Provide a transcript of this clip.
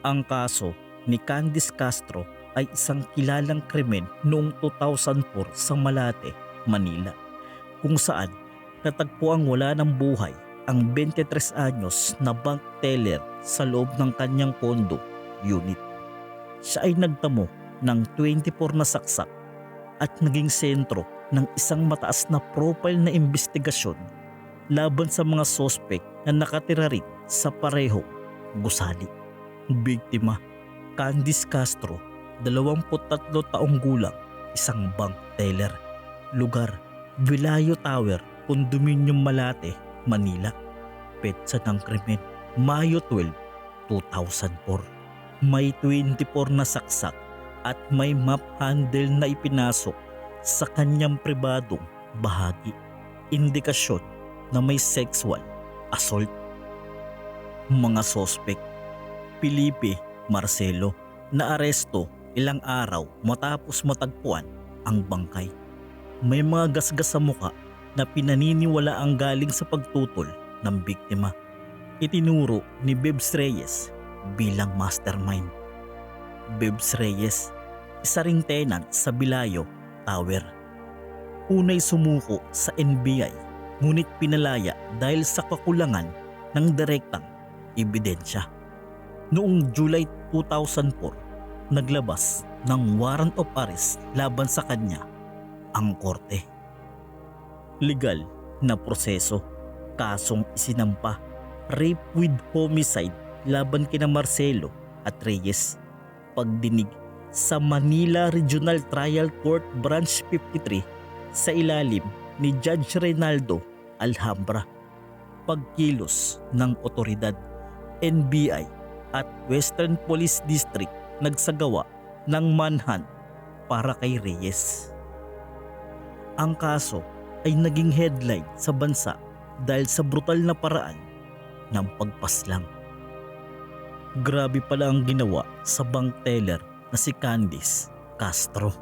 Ang kaso ni Candice Castro ay isang kilalang krimen noong 2004 sa Malate, Manila, kung saan natagpuang wala ng buhay ang 23 anyos na bank teller sa loob ng kanyang condo unit. Siya ay nagtamo ng 24 na saksak at naging sentro ng isang mataas na profile na investigasyon laban sa mga sospek na nakatira rin sa parehong gusali. Biktima, Candice Castro, 23 taong gulang, isang bank teller. Lugar, Vilayo Tower, Condominium Malate, Manila. Petsa ng krimen, Mayo 12, 2004. May 24 na saksak at may map handle na ipinasok sa kanyang pribadong bahagi. Indikasyon na may sexual assault. Mga sospek, Felipe Marcelo, na aresto ilang araw matapos matagpuan ang bangkay. May mga gasgas sa muka na pinaniniwala ang galing sa pagtutol ng biktima. Itinuro ni Bebs Reyes bilang mastermind. Bebs Reyes, isa ring tenant sa Vilayo Tower. Unay sumuko sa NBI ngunit pinalaya dahil sa kakulangan ng direktang ebidensya. Noong July 2004, naglabas ng warrant of arrest laban sa kanya ang korte. Legal na proseso, kasong isinampa, rape with homicide laban kina Marcelo at Reyes. Pagdinig sa Manila Regional Trial Court Branch 53 sa ilalim ni Judge Reynaldo Alhambra. Pagkilos ng otoridad, NBI at Western Police District nagsagawa ng manhunt para kay Reyes. Ang kaso ay naging headline sa bansa dahil sa brutal na paraan ng pagpaslang. Grabe pala ang ginawa sa bank teller na si Candice Castro.